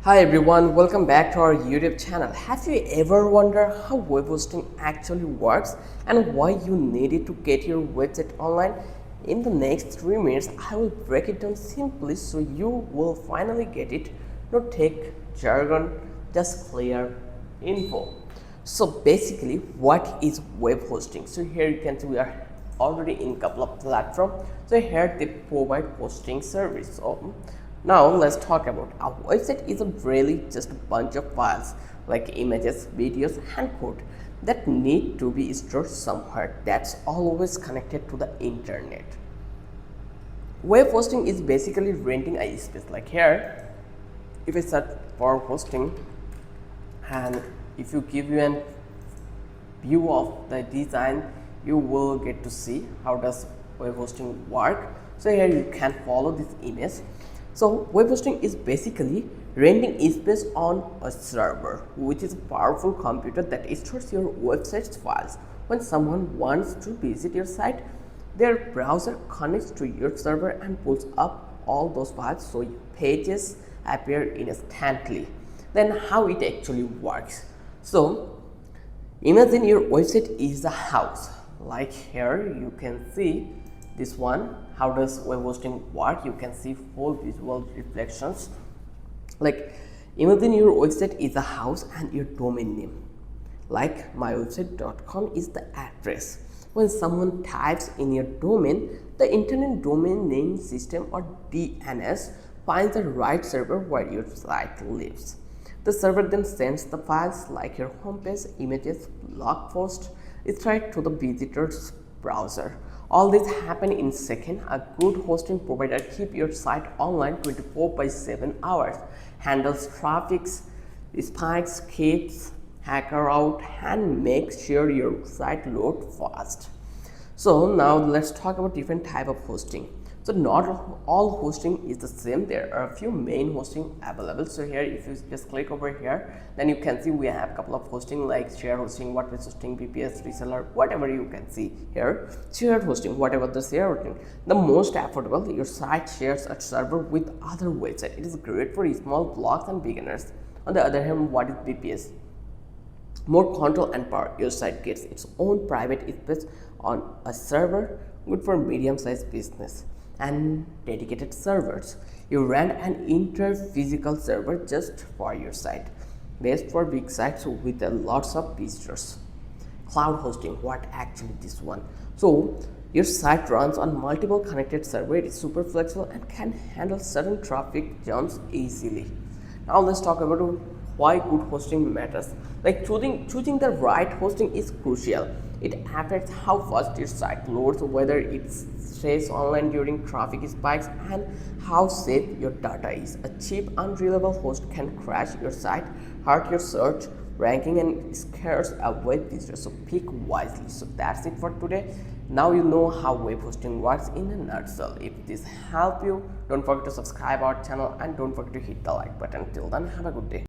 Hi everyone, welcome back to our YouTube channel. Have you ever wondered how web hosting actually works and why you need it to get your website online? In the next 3 minutes, I will break it down simply so you will finally get it. No tech jargon, just clear info. So basically, what is web hosting? So here you can see we are already in couple of platforms. So here they provide hosting service. So now let's talk about a website isn't really just a bunch of files like images, videos and code that need to be stored somewhere that's always connected to the internet. Web hosting is basically renting a space. Like here, if I search for hosting and if you give you an view of the design, you will get to see how does web hosting work. So here you can follow this image. So web hosting is basically renting space on a server, which is a powerful computer that stores your website's files. When someone wants to visit your site, their browser connects to your server and pulls up all those files so your pages appear instantly. Then how it actually works. So imagine your website is a house. Like here you can see this one. How does web hosting work? You can see full visual reflections. Like imagine your website is a house and your domain name like mywebsite.com is the address. When someone types in your domain, the Internet Domain Name System or DNS finds the right server where your site lives. The server then sends the files like your homepage, images, blog post straight to the visitor's browser. All this happen in seconds. A good hosting provider keep your site online 24/7 hours, handles traffic, spikes, keeps hacker out and makes sure your site load fast. So now let's talk about different type of hosting. So not all hosting is the same. There are a few main hosting available. So here if you just click over here, then you can see we have a couple of hosting like share hosting, WordPress hosting, VPS, reseller, whatever you can see here. Shared hosting, whatever the share hosting, the most affordable. Your site shares a server with other websites. It is great for small blogs and beginners. On the other hand, what is VPS? More control and power. Your site gets its own private space on a server, good for medium-sized business. And dedicated servers. You rent an entire physical server just for your site, best for big sites with lots of visitors. Cloud hosting, what actually this one? So your site runs on multiple connected servers. It is super flexible and can handle sudden traffic jumps easily. Now let's talk about why good hosting matters. Like choosing the right hosting is crucial. It affects how fast your site loads, whether it stays online during traffic spikes, and how safe your data is. A cheap, unreliable host can crash your site, hurt your search ranking, and scares away visitors. So pick wisely. So that's it for today. Now you know how web hosting works in a nutshell. If this helped you, don't forget to subscribe our channel and don't forget to hit the like button. Till then, have a good day.